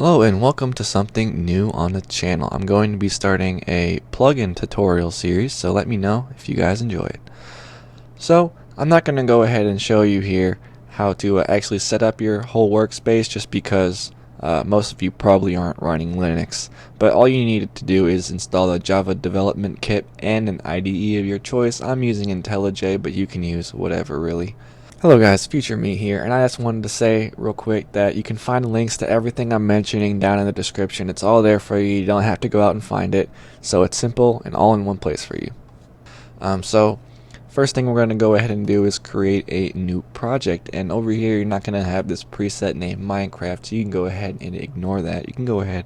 Hello and welcome to something new on the channel. I'm going to be starting a plugin tutorial series, so let me know if you guys enjoy it. So I'm not going to go ahead and show you here how to actually set up your whole workspace, just because most of you probably aren't running Linux. But all you need to do is install a Java development kit and an IDE of your choice. I'm using IntelliJ, but you can use whatever really. Hello guys, Future Me here, and I just wanted to say real quick that you can find links to everything I'm mentioning down in the description. It's all there for you. You don't have to go out and find it. So it's simple and all in one place for you. So first thing we're going to go ahead and do is create a new project, and over here you're not going to have this preset named Minecraft, so you can go ahead and ignore that. You can go ahead,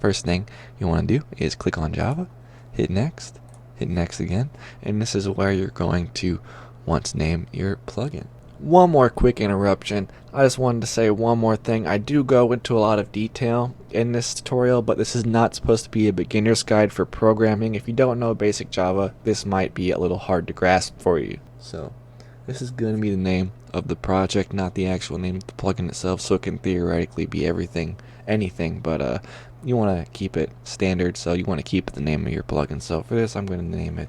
first thing you want to do is click on Java, hit next again, and this is where you're going to want to name your plugin. One more quick interruption. I just wanted to say one more thing. I do go into a lot of detail in this tutorial, but this is not supposed to be a beginner's guide for programming. If you don't know basic Java, this might be a little hard to grasp for you. So this is going to be the name of the project, not the actual name of the plugin itself, so it can theoretically be anything, but you want to keep it standard, so you want to keep the name of your plugin. So for this I'm going to name it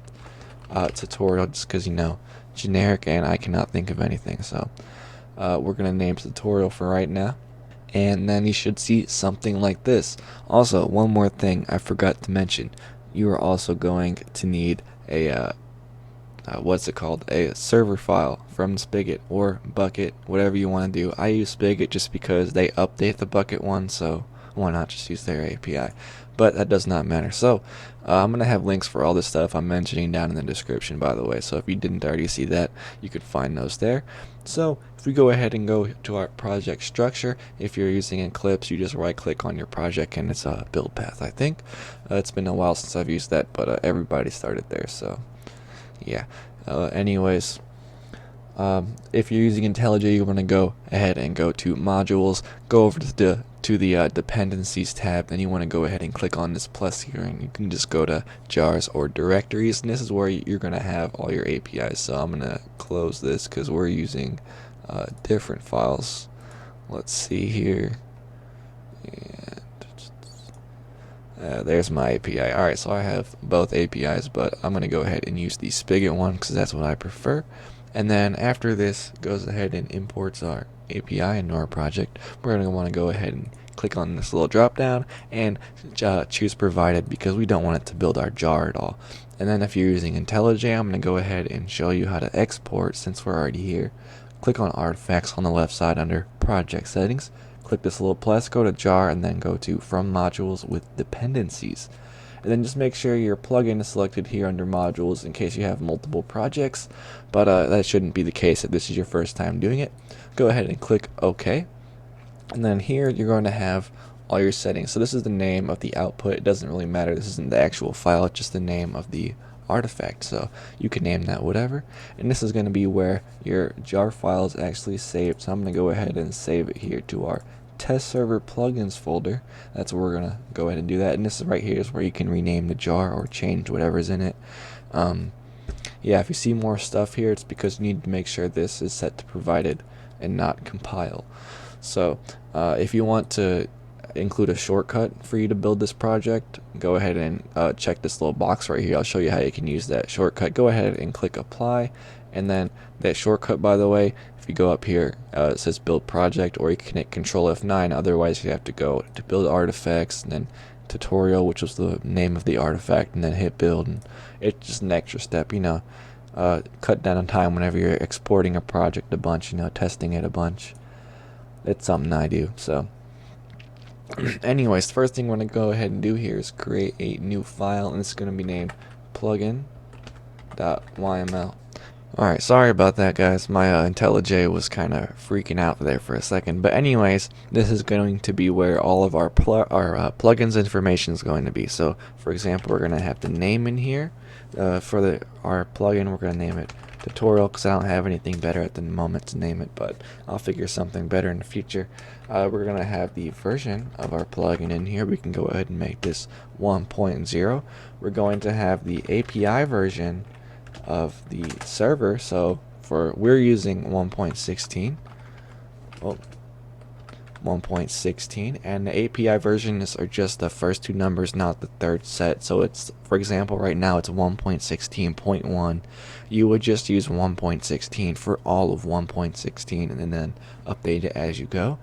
tutorial, just because generic, and I cannot think of anything, so we're gonna name tutorial for right now, and then you should see something like this. Also, one more thing I forgot to mention: you are also going to need a what's it called, a server file from Spigot or Bukkit, whatever you want to do. I use Spigot just because they update the Bukkit one, so why not just use their API? But that does not matter. So I'm going to have links for all this stuff I'm mentioning down in the description, by the way, so if you didn't already see that, you could find those there. So if we go ahead and go to our project structure, if you're using Eclipse, you just right click on your project and it's a build path, I think. It's been a while since I've used that, but everybody started there, so yeah. Anyways, if you're using IntelliJ, you want to go ahead and go to modules, go over to the dependencies tab, then you want to go ahead and click on this plus here, and you can just go to jars or directories, and this is where you're going to have all your APIs. So I'm going to close this because we're using different files. Let's see here, and there's my API. Alright, so I have both APIs, but I'm going to go ahead and use the Spigot one because that's what I prefer. And then after this goes ahead and imports our API into our project, we're going to want to go ahead and click on this little drop down and choose provided, because we don't want it to build our jar at all. And then if you're using IntelliJ, I'm going to go ahead and show you how to export since we're already here. Click on artifacts on the left side under project settings, click this little plus, go to jar, and then go to from modules with dependencies. And then just make sure your plugin is selected here under modules in case you have multiple projects, but that shouldn't be the case if this is your first time doing it. Go ahead and click OK, and then here you're going to have all your settings. So this is the name of the output. It doesn't really matter, this isn't the actual file, it's just the name of the artifact, so you can name that whatever. And this is going to be where your jar file is actually saved, so I'm going to go ahead and save it here to our test server plugins folder. That's where we're gonna go ahead and do that, and this is right here is where you can rename the jar or change whatever's in it. Yeah, if you see more stuff here, it's because you need to make sure this is set to provided and not compile. So if you want to include a shortcut for you to build this project, go ahead and check this little box right here. I'll show you how you can use that shortcut. Go ahead and click apply, and then that shortcut, by the way, if you go up here, it says build project, or you can hit Control F9. Otherwise you have to go to build artifacts and then tutorial, which was the name of the artifact, and then hit build. And it's just an extra step, cut down on time whenever you're exporting a project a bunch, testing it a bunch. It's something I do. So anyways, the first thing we're going to go ahead and do here is create a new file, and it's going to be named plugin.yml. Alright, sorry about that, guys. My IntelliJ was kind of freaking out there for a second. But anyways, this is going to be where all of our plugins information is going to be. So, for example, we're going to have the name in here. For our plugin, we're going to name it tutorial, because I don't have anything better at the moment to name it, but I'll figure something better in the future. We're going to have the version of our plugin in here. We can go ahead and make this 1.0. We're going to have the API version of the server, so we're using 1.16. 1.16, and the API versions are just the first two numbers, not the third set. So it's, for example, right now it's 1.16.1. You would just use 1.16 for all of 1.16 and then update it as you go.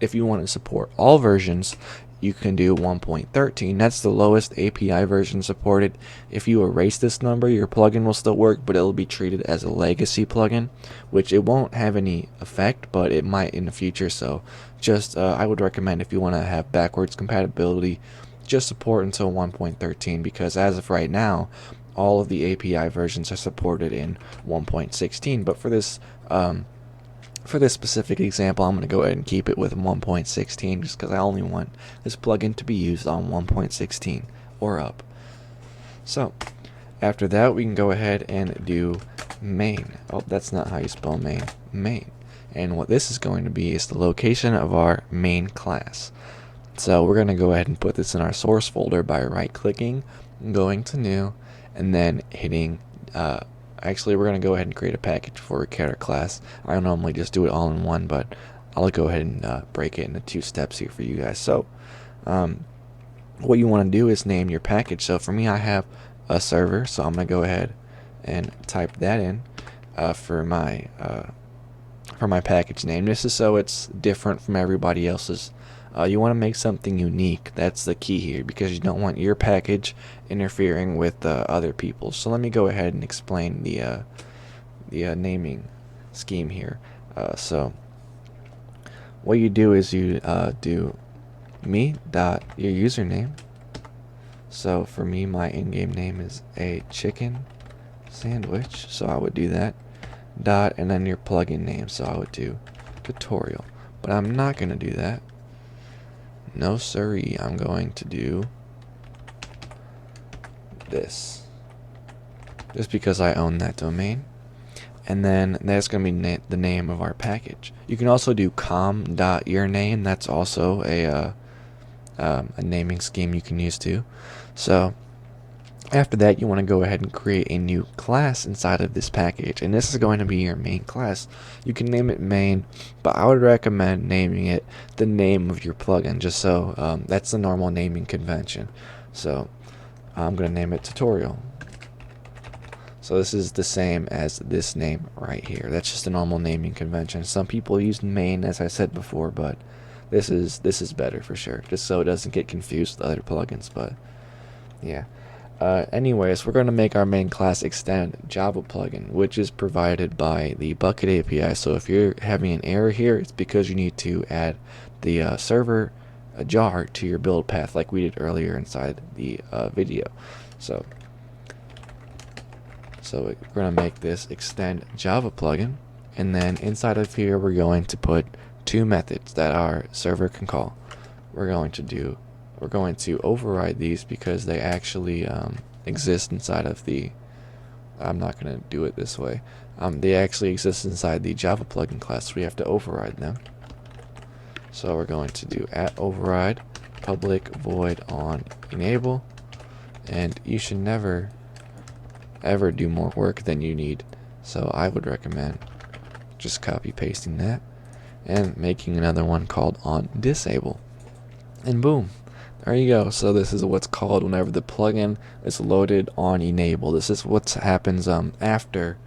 If you want to support all versions, you can do 1.13. That's the lowest API version supported. If you erase this number, your plugin will still work, but it'll be treated as a legacy plugin, which it won't have any effect, but it might in the future. So just I would recommend, if you want to have backwards compatibility, just support until 1.13, because as of right now, all of the API versions are supported in 1.16. But for this specific example, I'm going to go ahead and keep it with 1.16 just because I only want this plugin to be used on 1.16 or up. So after that, we can go ahead and do main. Oh, that's not how you spell main. Main. And what this is going to be is the location of our main class. So we're going to go ahead and put this in our source folder by right clicking, going to new, and then hitting actually, we're going to go ahead and create a package before we create our class. I don't normally just do it all in one, but I'll go ahead and break it into 2 steps here for you guys. So what you want to do is name your package. So for me, I have a server, so I'm going to go ahead and type that in for my package name. This is so it's different from everybody else's. You want to make something unique. That's the key here, because you don't want your package interfering with other people's. So let me go ahead and explain the naming scheme here. So what you do is you do me dot your username. So for me, my in-game name is a chicken sandwich, so I would do that dot, and then your plugin name, so I would do tutorial. But I'm not going to do that. No siree, I'm going to do this just because I own that domain, and then that's going to be the name of our package. You can also do com.yourname. That's also a naming scheme you can use too. So after that, you want to go ahead and create a new class inside of this package, and this is going to be your main class. You can name it main, but I would recommend naming it the name of your plugin, just so that's the normal naming convention. So I'm going to name it tutorial. So this is the same as this name right here. That's just a normal naming convention. Some people use main, as I said before, but this is better for sure, just so it doesn't get confused with other plugins. But yeah. Anyways, we're going to make our main class extend Java plugin, which is provided by the Bukkit API. So if you're having an error here, it's because you need to add the server jar to your build path, like we did earlier inside the video. So we're going to make this extend Java plugin, and then inside of here we're going to put 2 methods that our server can call. We're going to override these because they actually exist inside of the, I'm not going to do it this way, they actually exist inside the Java plugin class, so we have to override them. So we're going to do @override public void on enable, and you should never ever do more work than you need, so I would recommend just copy pasting that and making another one called on disable, and boom, there you go. So this is what's called whenever the plugin is loaded on enable. This is what happens after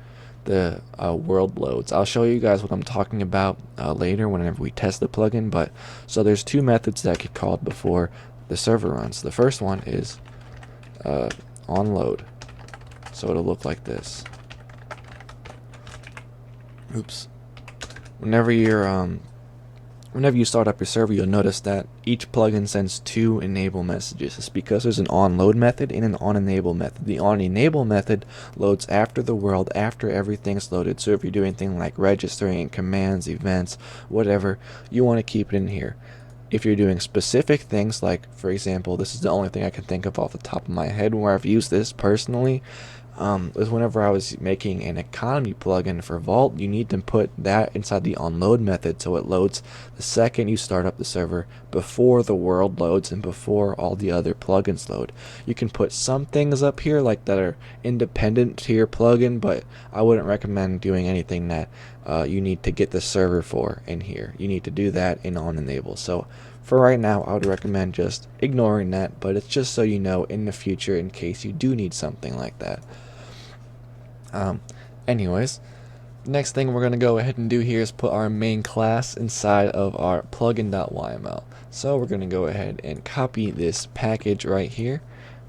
the world loads. I'll show you guys what I'm talking about later whenever we test the plugin. But so there's 2 methods that get called before the server runs. The first one is onload. So it'll look like this. Oops. Whenever you start up your server, you'll notice that each plugin sends 2 enable messages. It's because there's an onload method and an onenable method. The onenable method loads after the world, after everything's loaded. So if you're doing things like registering, commands, events, whatever, you want to keep it in here. If you're doing specific things, like for example, this is the only thing I can think of off the top of my head where I've used this personally, is whenever I was making an economy plugin for Vault, you need to put that inside the onload method so it loads the second you start up the server, before the world loads and before all the other plugins load. You can put some things up here like that are independent to your plugin, but I wouldn't recommend doing anything that you need to get the server for in here. You need to do that in onEnable. So for right now, I would recommend just ignoring that, but it's just so you know in the future in case you do need something like that. Anyways, next thing we're going to go ahead and do here is put our main class inside of our plugin.yml. So we're going to go ahead and copy this package right here.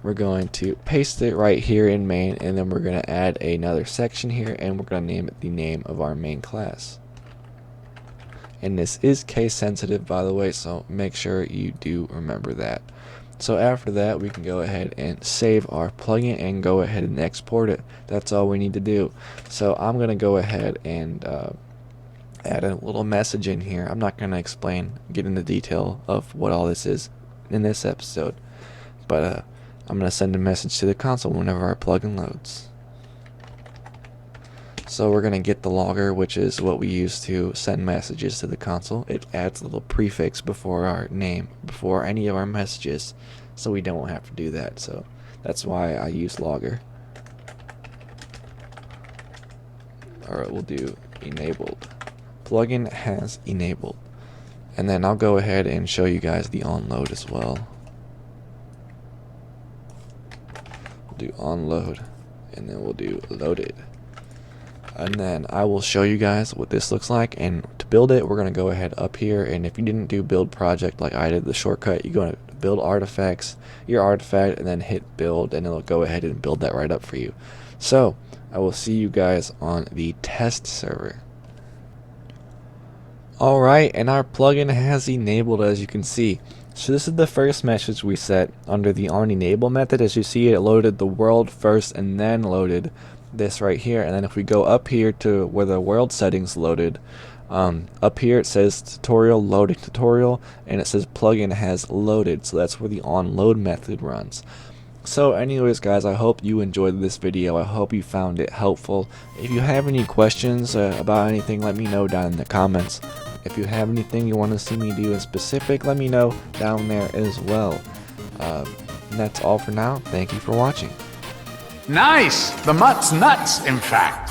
We're going to paste it right here in main, and then we're going to add another section here, and we're going to name it the name of our main class. And this is case sensitive, by the way, so make sure you do remember that. So after that, we can go ahead and save our plugin and go ahead and export it. That's all we need to do. So I'm going to go ahead and add a little message in here. I'm not going to get into detail of what all this is in this episode, but I'm going to send a message to the console whenever our plugin loads. So we're going to get the logger, which is what we use to send messages to the console. It adds a little prefix before our name, before any of our messages, so we don't have to do that. So that's why I use logger. Alright, we'll do enabled. Plugin has enabled. And then I'll go ahead and show you guys the onload as well. We'll do onload, and then we'll do loaded. And then I will show you guys what this looks like, and to build it we're going to go ahead up here, and if you didn't do build project like I did, the shortcut, you go to build artifacts, your artifact, and then hit build, and it'll go ahead and build that right up for you. So I will see you guys on the test server. Alright, and our plugin has enabled, as you can see. So this is the first message we set under the onEnable method. As you see, it loaded the world first and then loaded this right here. And then if we go up here to where the world settings loaded, up here it says tutorial, loading tutorial, and it says plugin has loaded. So that's where the onload method runs. So anyways guys, I hope you enjoyed this video. I hope you found it helpful. If you have any questions about anything, let me know down in the comments. If you have anything you want to see me do in specific, let me know down there as well. And that's all for now. Thank you for watching. Nice! The mutt's nuts, in fact.